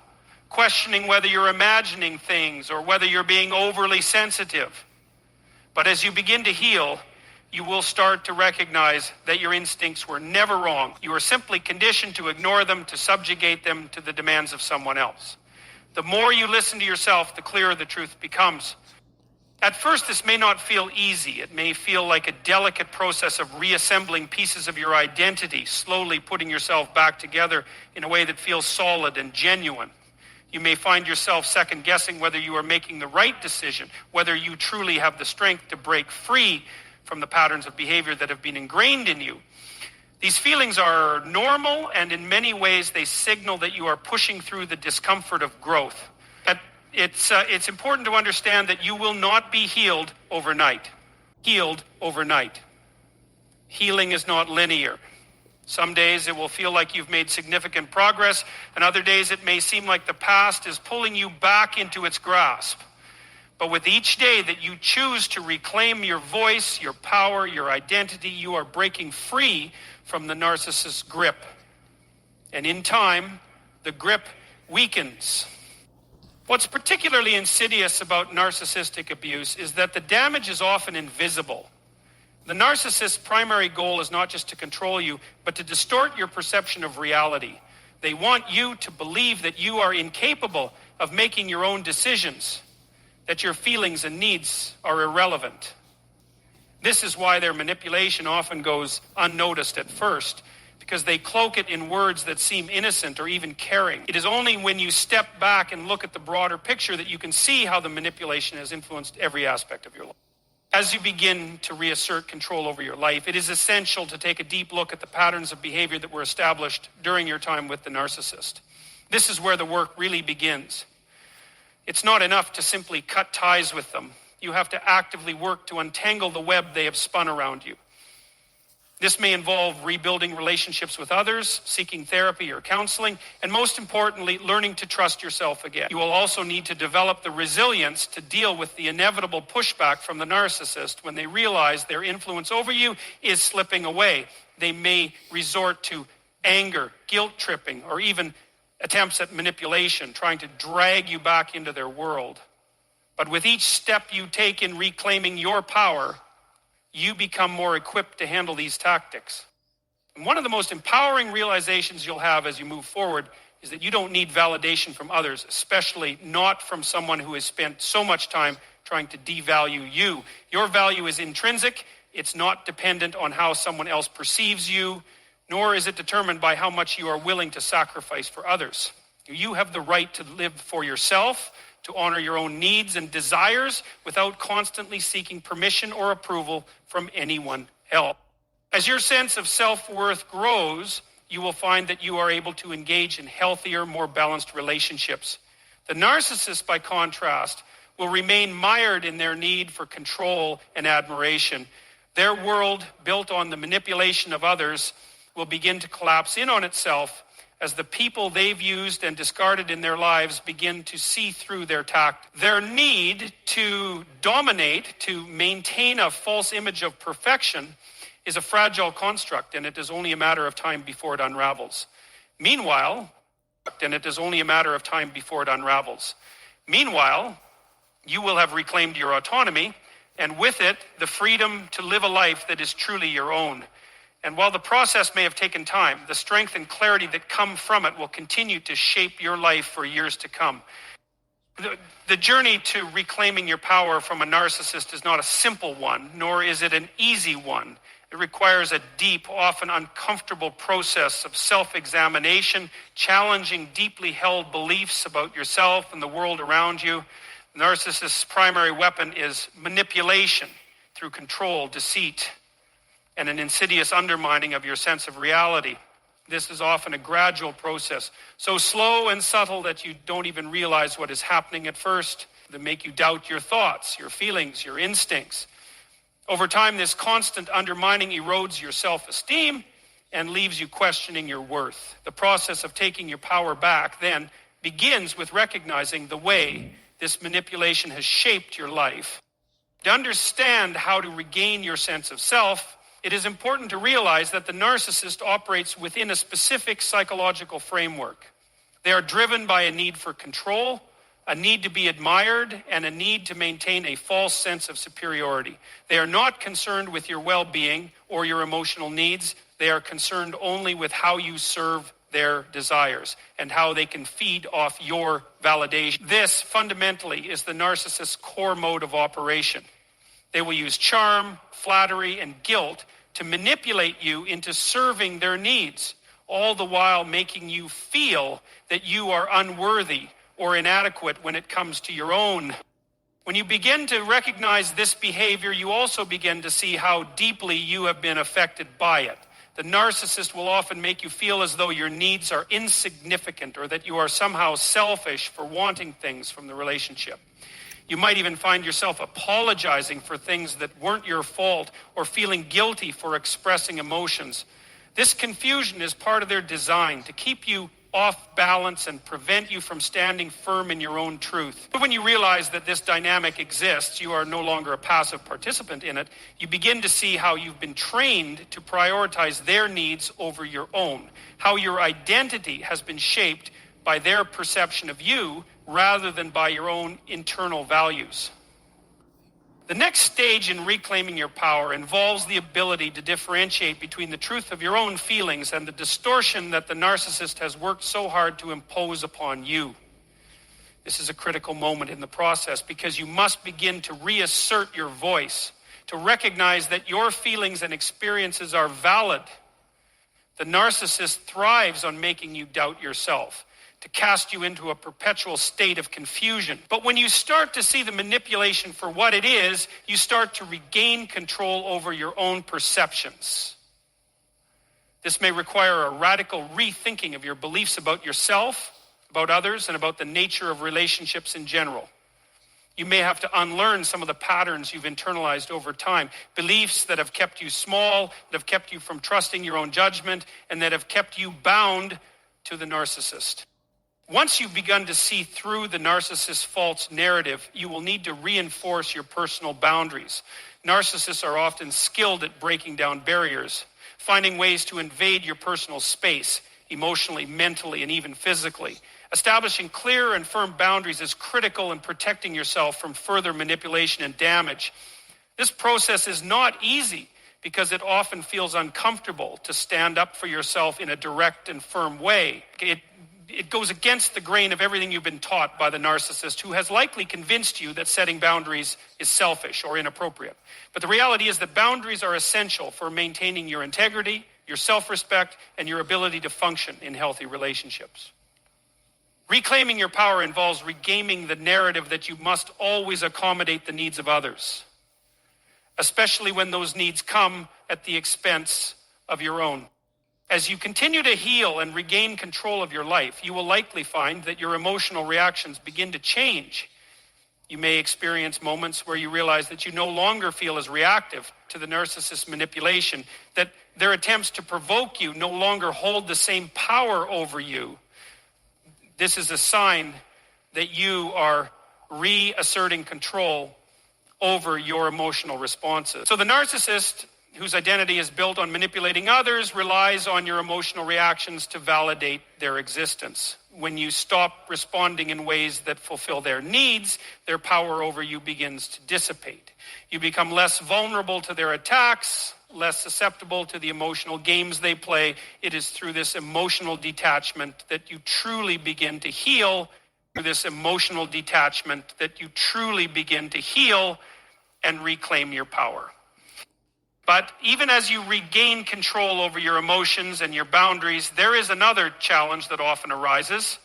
questioning whether you're imagining things or whether you're being overly sensitive. But as you begin to heal, you will start to recognize that your instincts were never wrong. You are simply conditioned to ignore them, to subjugate them to the demands of someone else. The more you listen to yourself, the clearer the truth becomes. At first, this may not feel easy. It may feel like a delicate process of reassembling pieces of your identity, slowly putting yourself back together in a way that feels solid and genuine. You may find yourself second-guessing whether you are making the right decision, whether you truly have the strength to break free from the patterns of behavior that have been ingrained in you. These feelings are normal, and in many ways they signal that you are pushing through the discomfort of growth. It's important to understand that you will not be healed overnight. Healing is not linear. Some days it will feel like you've made significant progress, and other days it may seem like the past is pulling you back into its grasp. But with each day that you choose to reclaim your voice, your power, your identity, you are breaking free from the narcissist's grip. And in time, the grip weakens. What's particularly insidious about narcissistic abuse is that the damage is often invisible. The narcissist's primary goal is not just to control you, but to distort your perception of reality. They want you to believe that you are incapable of making your own decisions, that your feelings and needs are irrelevant. This is why their manipulation often goes unnoticed at first, because they cloak it in words that seem innocent or even caring. It is only when you step back and look at the broader picture that you can see how the manipulation has influenced every aspect of your life. As you begin to reassert control over your life, it is essential to take a deep look at the patterns of behavior that were established during your time with the narcissist. This is where the work really begins. It's not enough to simply cut ties with them. You have to actively work to untangle the web they have spun around you. This may involve rebuilding relationships with others, seeking therapy or counseling, and most importantly, learning to trust yourself again. You will also need to develop the resilience to deal with the inevitable pushback from the narcissist when they realize their influence over you is slipping away. They may resort to anger, guilt tripping, or even attempts at manipulation, trying to drag you back into their world. But with each step you take in reclaiming your power, you become more equipped to handle these tactics. And one of the most empowering realizations you'll have as you move forward is that you don't need validation from others, especially not from someone who has spent so much time trying to devalue you. Your value is intrinsic. It's not dependent on how someone else perceives you, nor is it determined by how much you are willing to sacrifice for others. You have the right to live for yourself, to honor your own needs and desires without constantly seeking permission or approval from anyone else. As your sense of self-worth grows, you will find that you are able to engage in healthier, more balanced relationships. The narcissist, by contrast, will remain mired in their need for control and admiration. Their world, built on the manipulation of others, will begin to collapse in on itself as the people they've used and discarded in their lives begin to see through their tactics. Their need to dominate, to maintain a false image of perfection, is a fragile construct, and it is only a matter of time before it unravels. Meanwhile, you will have reclaimed your autonomy, and with it, the freedom to live a life that is truly your own. And while the process may have taken time, the strength and clarity that come from it will continue to shape your life for years to come. The journey to reclaiming your power from a narcissist is not a simple one, nor is it an easy one. It requires a deep, often uncomfortable process of self-examination, challenging deeply held beliefs about yourself and the world around you. The narcissist's primary weapon is manipulation through control, deceit, and an insidious undermining of your sense of reality. This is often a gradual process, so slow and subtle that you don't even realize what is happening at first, that make you doubt your thoughts, your feelings, your instincts. Over time, this constant undermining erodes your self-esteem and leaves you questioning your worth. The process of taking your power back then begins with recognizing the way this manipulation has shaped your life. To understand how to regain your sense of self, it is important to realize that the narcissist operates within a specific psychological framework. They are driven by a need for control, a need to be admired, and a need to maintain a false sense of superiority. They are not concerned with your well-being or your emotional needs. They are concerned only with how you serve their desires and how they can feed off your validation. This, fundamentally, is the narcissist's core mode of operation. They will use charm, flattery, and guilt to manipulate you into serving their needs, all the while making you feel that you are unworthy or inadequate when it comes to your own. When you begin to recognize this behavior, you also begin to see how deeply you have been affected by it. The narcissist will often make you feel as though your needs are insignificant or that you are somehow selfish for wanting things from the relationship. You might even find yourself apologizing for things that weren't your fault or feeling guilty for expressing emotions. This confusion is part of their design to keep you off balance and prevent you from standing firm in your own truth. But when you realize that this dynamic exists, you are no longer a passive participant in it, you begin to see how you've been trained to prioritize their needs over your own, how your identity has been shaped by their perception of you rather than by your own internal values. The next stage in reclaiming your power involves the ability to differentiate between the truth of your own feelings and the distortion that the narcissist has worked so hard to impose upon you. This is a critical moment in the process because you must begin to reassert your voice, to recognize that your feelings and experiences are valid. The narcissist thrives on making you doubt yourself, to cast you into a perpetual state of confusion. But when you start to see the manipulation for what it is, you start to regain control over your own perceptions. This may require a radical rethinking of your beliefs about yourself, about others, and about the nature of relationships in general. You may have to unlearn some of the patterns you've internalized over time, beliefs that have kept you small, that have kept you from trusting your own judgment, and that have kept you bound to the narcissist. Once you've begun to see through the narcissist's false narrative, you will need to reinforce your personal boundaries. Narcissists are often skilled at breaking down barriers, finding ways to invade your personal space, emotionally, mentally, and even physically. Establishing clear and firm boundaries is critical in protecting yourself from further manipulation and damage. This process is not easy because it often feels uncomfortable to stand up for yourself in a direct and firm way. It goes against the grain of everything you've been taught by the narcissist, who has likely convinced you that setting boundaries is selfish or inappropriate. But the reality is that boundaries are essential for maintaining your integrity, your self-respect, and your ability to function in healthy relationships. Reclaiming your power involves regaining the narrative that you must always accommodate the needs of others, especially when those needs come at the expense of your own. As you continue to heal and regain control of your life, you will likely find that your emotional reactions begin to change. You may experience moments where you realize that you no longer feel as reactive to the narcissist's manipulation, that their attempts to provoke you no longer hold the same power over you. This is a sign that you are reasserting control over your emotional responses. So the narcissist, whose identity is built on manipulating others, relies on your emotional reactions to validate their existence. When you stop responding in ways that fulfill their needs, their power over you begins to dissipate. You become less vulnerable to their attacks, less susceptible to the emotional games they play. It is through this emotional detachment that you truly begin to heal, through this emotional detachment that you truly begin to heal and reclaim your power. But even as you regain control over your emotions and your boundaries, there is another challenge that often arises: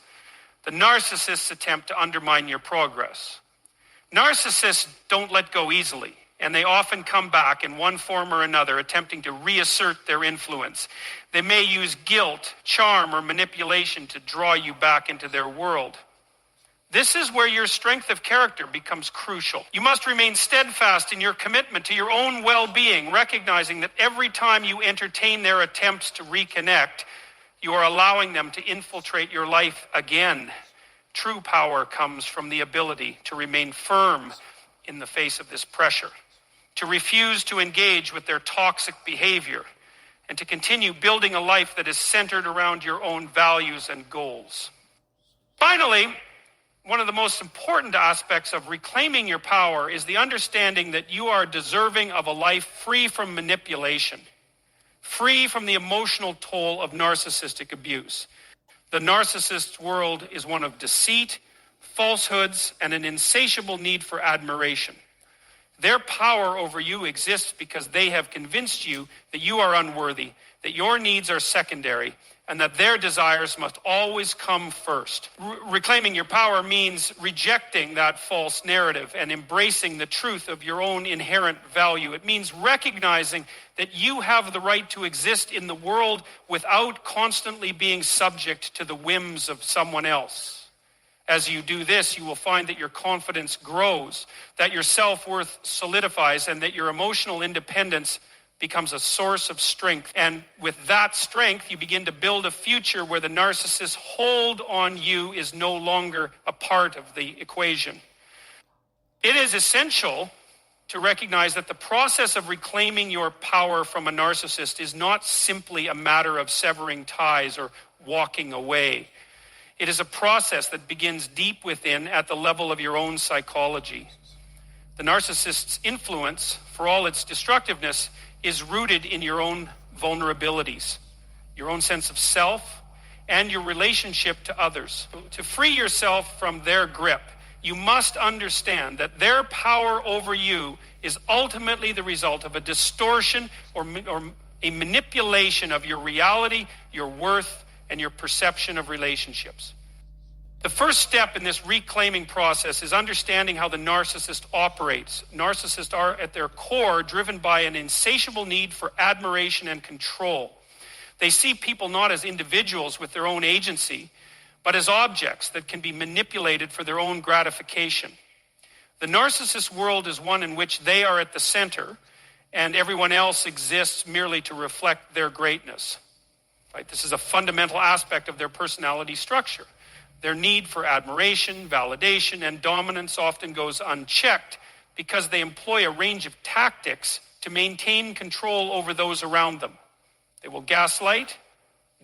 the narcissist's attempt to undermine your progress. Narcissists don't let go easily, and they often come back in one form or another, attempting to reassert their influence. They may use guilt, charm, or manipulation to draw you back into their world. This is where your strength of character becomes crucial. You must remain steadfast in your commitment to your own well-being, recognizing that every time you entertain their attempts to reconnect, you are allowing them to infiltrate your life again. True power comes from the ability to remain firm in the face of this pressure, to refuse to engage with their toxic behavior, and to continue building a life that is centered around your own values and goals. Finally, one of the most important aspects of reclaiming your power is the understanding that you are deserving of a life free from manipulation, free from the emotional toll of narcissistic abuse. The narcissist's world is one of deceit, falsehoods, and an insatiable need for admiration. Their power over you exists because they have convinced you that you are unworthy, that your needs are secondary, and that their desires must always come first. Reclaiming your power means rejecting that false narrative and embracing the truth of your own inherent value. It means recognizing that you have the right to exist in the world without constantly being subject to the whims of someone else. As you do this, you will find that your confidence grows, that your self-worth solidifies, and that your emotional independence becomes a source of strength. And with that strength, you begin to build a future where the narcissist's hold on you is no longer a part of the equation. It is essential to recognize that the process of reclaiming your power from a narcissist is not simply a matter of severing ties or walking away. It is a process that begins deep within at the level of your own psychology. The narcissist's influence, for all its destructiveness, is rooted in your own vulnerabilities, your own sense of self, and your relationship to others. To free yourself from their grip, you must understand that their power over you is ultimately the result of a distortion or a manipulation of your reality, your worth, and your perception of relationships. The first step in this reclaiming process is understanding how the narcissist operates. Narcissists are at their core driven by an insatiable need for admiration and control. They see people not as individuals with their own agency, but as objects that can be manipulated for their own gratification. The narcissist world is one in which they are at the center and everyone else exists merely to reflect their greatness. Right? This is a fundamental aspect of their personality structure. Their need for admiration, validation, and dominance often goes unchecked because they employ a range of tactics to maintain control over those around them. They will gaslight,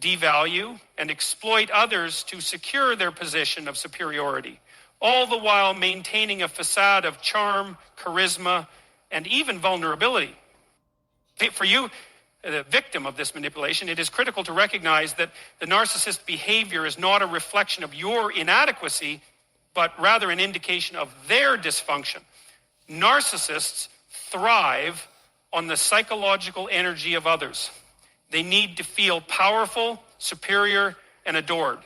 devalue, and exploit others to secure their position of superiority, all the while maintaining a facade of charm, charisma, and even vulnerability. For you, the victim of this manipulation, it is critical to recognize that the narcissist behavior is not a reflection of your inadequacy, but rather an indication of their dysfunction. Narcissists thrive on the psychological energy of others. They need to feel powerful, superior, and adored.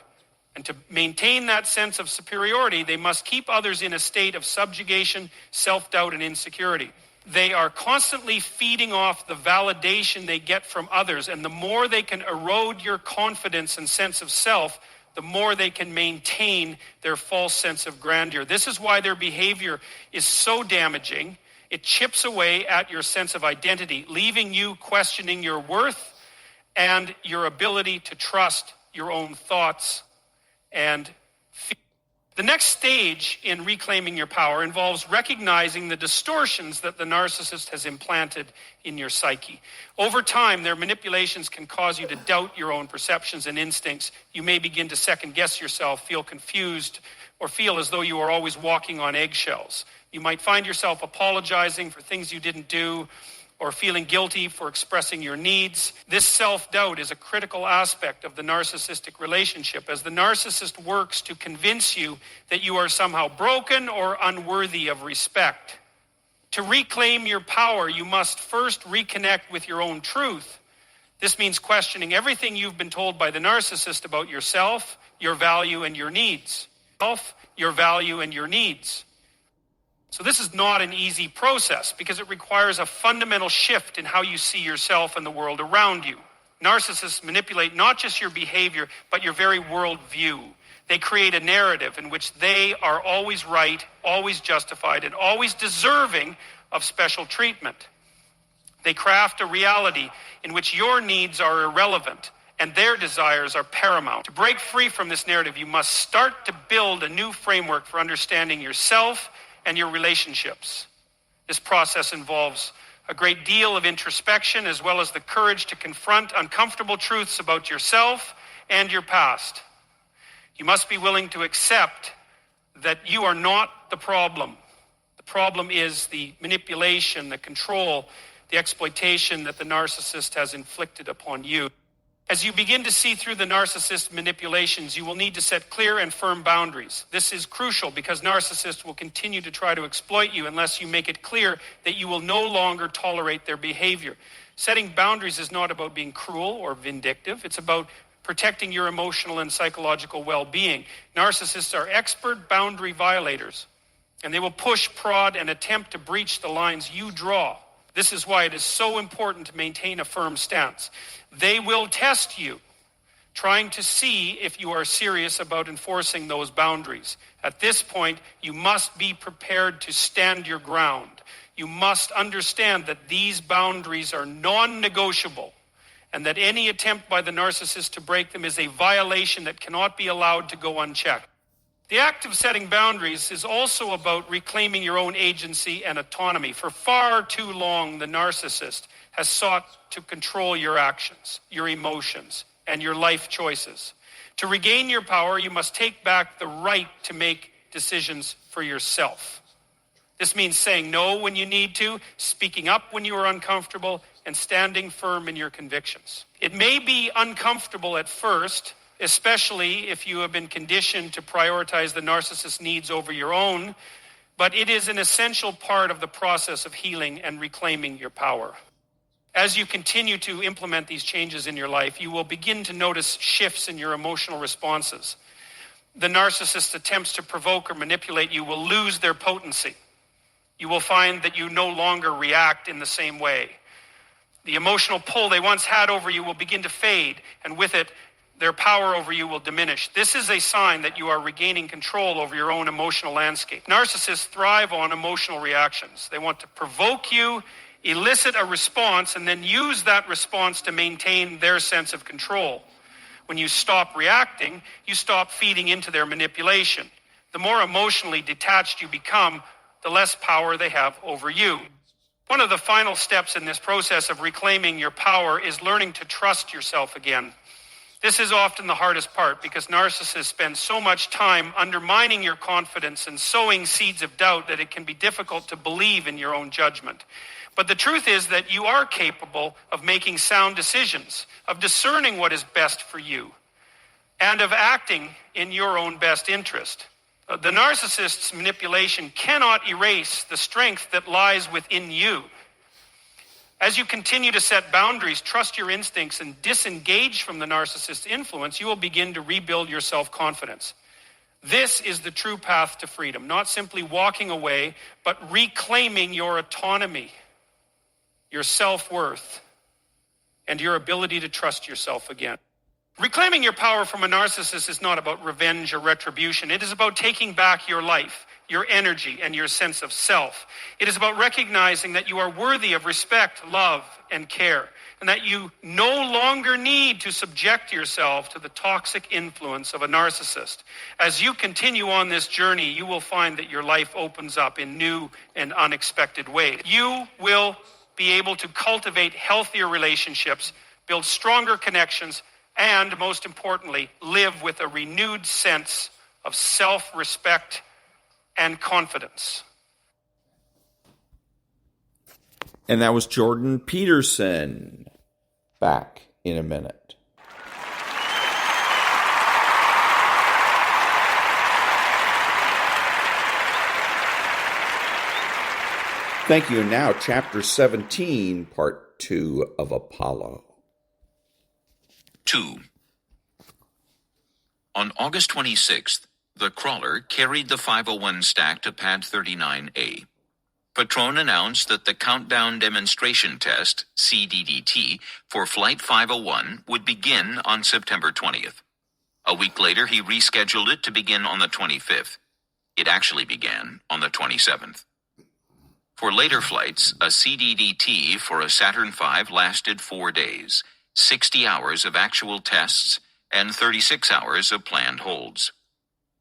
And to maintain that sense of superiority, they must keep others in a state of subjugation, self-doubt, and insecurity. They are constantly feeding off the validation they get from others, and the more they can erode your confidence and sense of self, the more they can maintain their false sense of grandeur. This is why their behavior is so damaging. It chips away at your sense of identity, leaving you questioning your worth and your ability to trust your own thoughts and feel. The next stage in reclaiming your power involves recognizing the distortions that the narcissist has implanted in your psyche. Over time, their manipulations can cause you to doubt your own perceptions and instincts. You may begin to second-guess yourself, feel confused, or feel as though you are always walking on eggshells. You might find yourself apologizing for things you didn't do, or feeling guilty for expressing your needs. This self-doubt is a critical aspect of the narcissistic relationship, as the narcissist works to convince you that you are somehow broken or unworthy of respect. To reclaim your power, you must first reconnect with your own truth. This means questioning everything you've been told by the narcissist about yourself, your value, and your needs. Your value and your needs. So this is not an easy process because it requires a fundamental shift in how you see yourself and the world around you. Narcissists manipulate not just your behavior, but your very worldview. They create a narrative in which they are always right, always justified, and always deserving of special treatment. They craft a reality in which your needs are irrelevant and their desires are paramount. To break free from this narrative, you must start to build a new framework for understanding yourself and your relationships. This process involves a great deal of introspection as well as the courage to confront uncomfortable truths about yourself and your past. You must be willing to accept that you are not the problem. The problem is the manipulation, the control, the exploitation that the narcissist has inflicted upon you. As you begin to see through the narcissist's manipulations, you will need to set clear and firm boundaries. This is crucial because narcissists will continue to try to exploit you unless you make it clear that you will no longer tolerate their behavior. Setting boundaries is not about being cruel or vindictive. It's about protecting your emotional and psychological well-being. Narcissists are expert boundary violators, and they will push, prod, and attempt to breach the lines you draw. This is why it is so important to maintain a firm stance. They will test you, trying to see if you are serious about enforcing those boundaries. At this point, you must be prepared to stand your ground. you must understand that these boundaries are non-negotiable and that any attempt by the narcissist to break them is a violation that cannot be allowed to go unchecked. The act of setting boundaries is also about reclaiming your own agency and autonomy. For far too long, the narcissist has sought to control your actions, your emotions, and your life choices. To regain your power, you must take back the right to make decisions for yourself. This means saying no when you need to, speaking up when you are uncomfortable, and standing firm in your convictions. It may be uncomfortable at first, especially if you have been conditioned to prioritize the narcissist's needs over your own, but it is an essential part of the process of healing and reclaiming your power. As you continue to implement these changes in your life, you will begin to notice shifts in your emotional responses. The narcissist's attempts to provoke or manipulate you will lose their potency. You will find that you no longer react in the same way. The emotional pull they once had over you will begin to fade, and with it, their power over you will diminish. This is a sign that you are regaining control over your own emotional landscape. Narcissists thrive on emotional reactions. They want to provoke you, elicit a response, and then use that response to maintain their sense of control. When you stop reacting, you stop feeding into their manipulation. The more emotionally detached you become, the less power they have over you. One of the final steps in this process of reclaiming your power is learning to trust yourself again. This is often the hardest part because narcissists spend so much time undermining your confidence and sowing seeds of doubt that it can be difficult to believe in your own judgment. But the truth is that you are capable of making sound decisions, of discerning what is best for you, and of acting in your own best interest. The narcissist's manipulation cannot erase the strength that lies within you. As you continue to set boundaries, trust your instincts, and disengage from the narcissist's influence, you will begin to rebuild your self-confidence. This is the true path to freedom, not simply walking away, but reclaiming your autonomy, your self-worth, and your ability to trust yourself again. Reclaiming your power from a narcissist is not about revenge or retribution. It is about taking back your life, your energy, and your sense of self. It is about recognizing that you are worthy of respect, love, and care, and that you no longer need to subject yourself to the toxic influence of a narcissist. As you continue on this journey, you will find that your life opens up in new and unexpected ways. You will be able to cultivate healthier relationships, build stronger connections, and most importantly, live with a renewed sense of self-respect and confidence. And that was Jordan Peterson. Back in a minute. Thank you. And now, Chapter 17, Part 2 of Apollo. 2. On August 26th, the crawler carried the 501 stack to Pad 39A. Patron announced that the Countdown Demonstration Test, CDDT, for Flight 501 would begin on September 20th. A week later, he rescheduled it to begin on the 25th. It actually began on the 27th. For later flights, a CDDT for a Saturn V lasted 4 days, 60 hours of actual tests, and 36 hours of planned holds.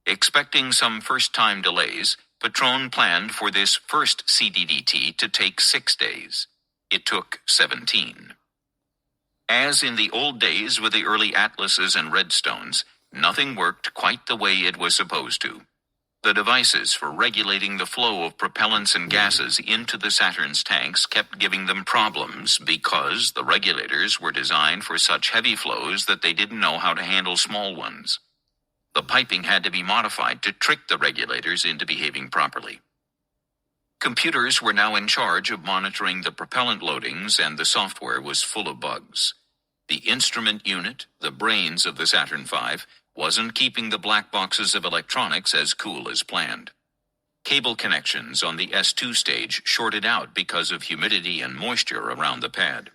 Expecting some first-time delays, Patron planned for this first CDDT to take 6 days. It took 17. As in the old days with the early Atlases and Redstones, nothing worked quite the way it was supposed to. The devices for regulating the flow of propellants and gases into the Saturn's tanks kept giving them problems because the regulators were designed for such heavy flows that they didn't know how to handle small ones. The piping had to be modified to trick the regulators into behaving properly. Computers were now in charge of monitoring the propellant loadings, and the software was full of bugs. The instrument unit, the brains of the Saturn V, wasn't keeping the black boxes of electronics as cool as planned. Cable connections on the S2 stage shorted out because of humidity and moisture around the pad.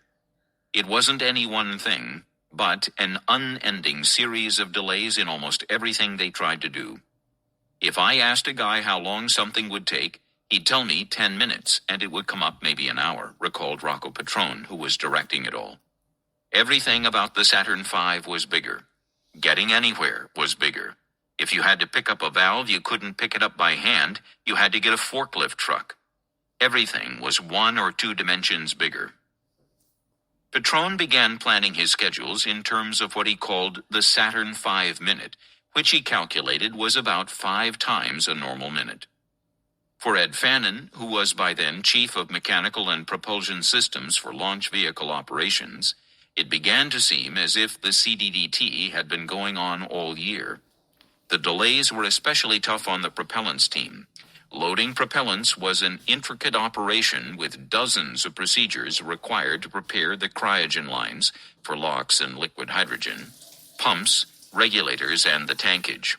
It wasn't any one thing, but an unending series of delays in almost everything they tried to do. If I asked a guy how long something would take, He'd tell me 10 minutes, and it would come up maybe an hour, recalled Rocco Petrone, who was directing it all. Everything about the Saturn V was bigger. Getting anywhere was bigger. If you had to pick up a valve, you couldn't pick it up by hand. You had to get a forklift truck. Everything was 1 or 2 dimensions bigger. Petrone began planning his schedules in terms of what he called the Saturn V minute, which he calculated was about 5 times a normal minute. For Ed Fannin, who was by then Chief of Mechanical and Propulsion Systems for Launch Vehicle Operations, it began to seem as if the CDDT had been going on all year. The delays were especially tough on the propellants team. Loading propellants was an intricate operation with dozens of procedures required to prepare the cryogen lines for LOX and liquid hydrogen, pumps, regulators, and the tankage.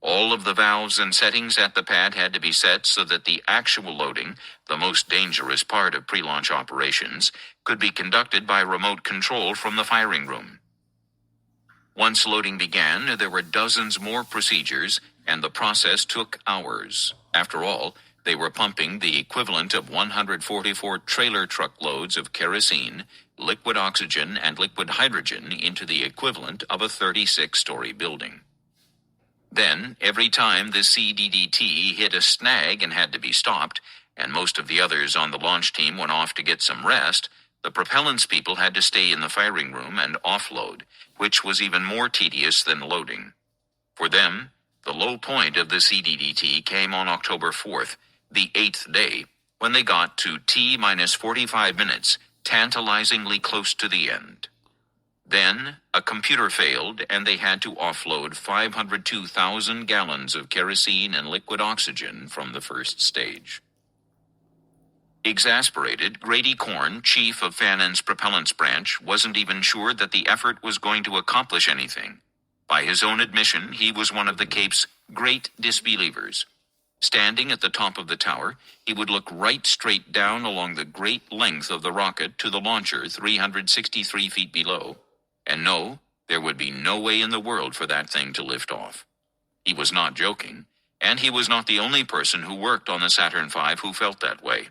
All of the valves and settings at the pad had to be set so that the actual loading, the most dangerous part of pre-launch operations, could be conducted by remote control from the firing room. Once loading began, there were dozens more procedures, and the process took hours. After all, they were pumping the equivalent of 144 trailer truck loads of kerosene, liquid oxygen, and liquid hydrogen into the equivalent of a 36-story building. Then, every time the CDDT hit a snag and had to be stopped, and most of the others on the launch team went off to get some rest, the propellants people had to stay in the firing room and offload, which was even more tedious than loading. For them, the low point of the CDDT came on October 4th, the 8th day, when they got to T-minus 45 minutes, tantalizingly close to the end. Then, a computer failed, and they had to offload 502,000 gallons of kerosene and liquid oxygen from the first stage. Exasperated, Grady Korn, chief of Fannin's propellants branch, wasn't even sure that the effort was going to accomplish anything. By his own admission, he was one of the Cape's great disbelievers. Standing at the top of the tower, he would look right straight down along the great length of the rocket to the launcher 363 feet below. And no, there would be no way in the world for that thing to lift off. He was not joking, and he was not the only person who worked on the Saturn V who felt that way.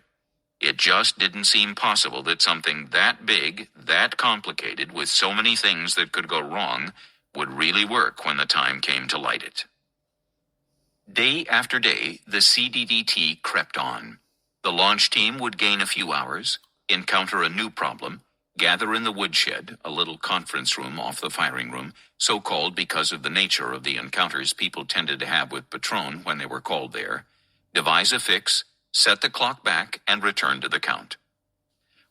It just didn't seem possible that something that big, that complicated, with so many things that could go wrong, would really work when the time came to light it. Day after day, the CDDT crept on. The launch team would gain a few hours, encounter a new problem, gather in the woodshed, a little conference room off the firing room, so called because of the nature of the encounters people tended to have with Petrone when they were called there, devise a fix, set the clock back, and return to the count.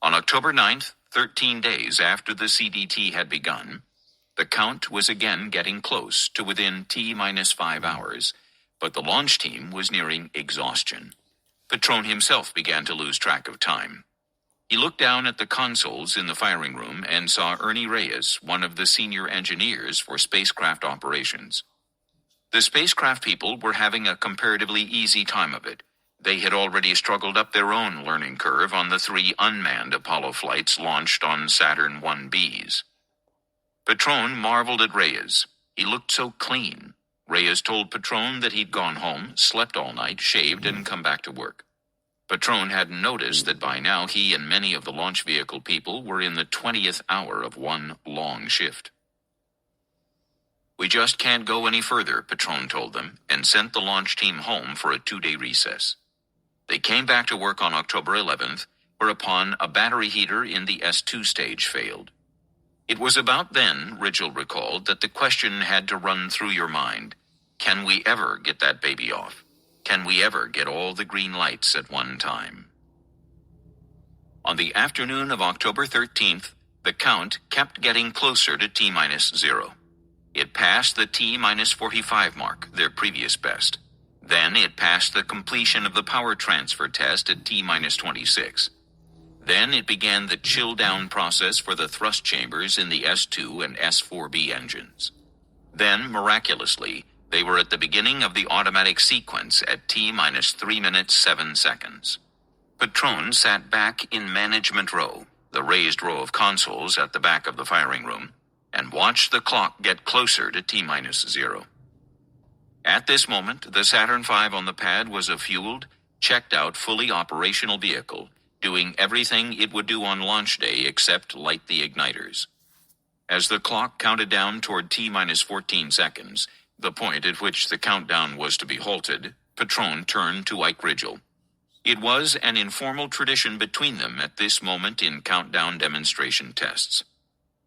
On October 9th, 13 days after the CDT had begun, the count was again getting close to within T-minus 5 hours, but the launch team was nearing exhaustion. Petrone himself began to lose track of time. He looked down at the consoles in the firing room and saw Ernie Reyes, one of the senior engineers for spacecraft operations. The spacecraft people were having a comparatively easy time of it. They had already struggled up their own learning curve on the 3 unmanned Apollo flights launched on Saturn 1Bs. Petrone marveled at Reyes. He looked so clean. Reyes told Petrone that he'd gone home, slept all night, shaved, and come back to work. Petrone hadn't noticed that by now he and many of the launch vehicle people were in the 20th hour of one long shift. "We just can't go any further," Petrone told them, and sent the launch team home for a 2-day recess. They came back to work on October 11th, whereupon a battery heater in the S2 stage failed. It was about then, Ridgel recalled, that the question had to run through your mind: can we ever get that baby off? Can we ever get all the green lights at one time? On the afternoon of October 13th, the count kept getting closer to T-minus 0. It passed the T-minus 45 mark, their previous best. Then it passed the completion of the power transfer test at T-minus 26. Then it began the chill-down process for the thrust chambers in the S2 and S4B engines. Then, miraculously, they were at the beginning of the automatic sequence at T-minus 3 minutes 7 seconds. Petrone sat back in management row, the raised row of consoles at the back of the firing room, and watched the clock get closer to T-minus 0. At this moment, the Saturn V on the pad was a fueled, checked out fully operational vehicle, doing everything it would do on launch day except light the igniters. As the clock counted down toward T-minus 14 seconds, the point at which the countdown was to be halted, Petrone turned to Ike Ridgel. It was an informal tradition between them at this moment in countdown demonstration tests.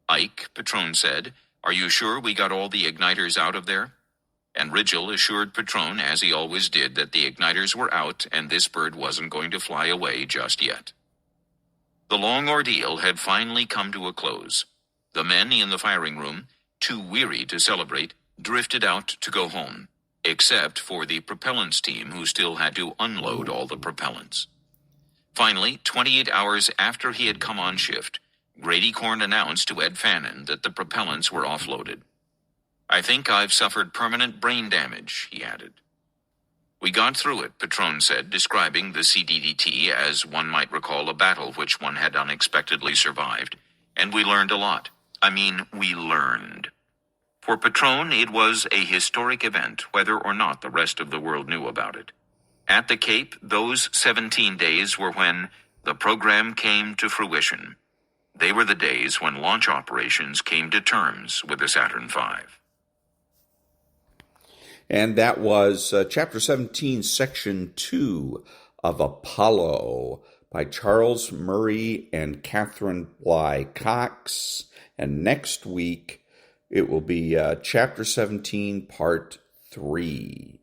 "Ike," Petrone said, "are you sure we got all the igniters out of there?" And Ridgel assured Petrone, as he always did, that the igniters were out and this bird wasn't going to fly away just yet. The long ordeal had finally come to a close. The men in the firing room, too weary to celebrate, drifted out to go home, except for the propellants team who still had to unload all the propellants. Finally, 28 hours after he had come on shift, Grady Corn announced to Ed Fannin that the propellants were offloaded. "I think I've suffered permanent brain damage," he added. "We got through it," Petrone said, describing the CDDT as one might recall a battle which one had unexpectedly survived. "And we learned a lot. We learned." For Petrone, it was a historic event, whether or not the rest of the world knew about it. At the Cape, those 17 days were when the program came to fruition. They were the days when launch operations came to terms with the Saturn V. And that was Chapter 17, Section 2 of Apollo by Charles Murray and Catherine Bly Cox. And next week, it will be Chapter 17, Part 3.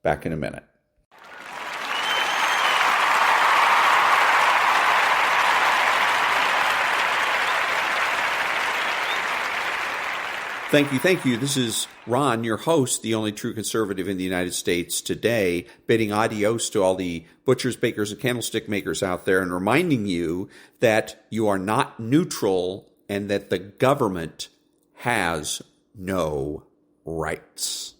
Back in a minute. Thank you. This is Ron, your host, the only true conservative in the United States today, bidding adios to all the butchers, bakers, and candlestick makers out there and reminding you that you are not neutral and that the government has no rights.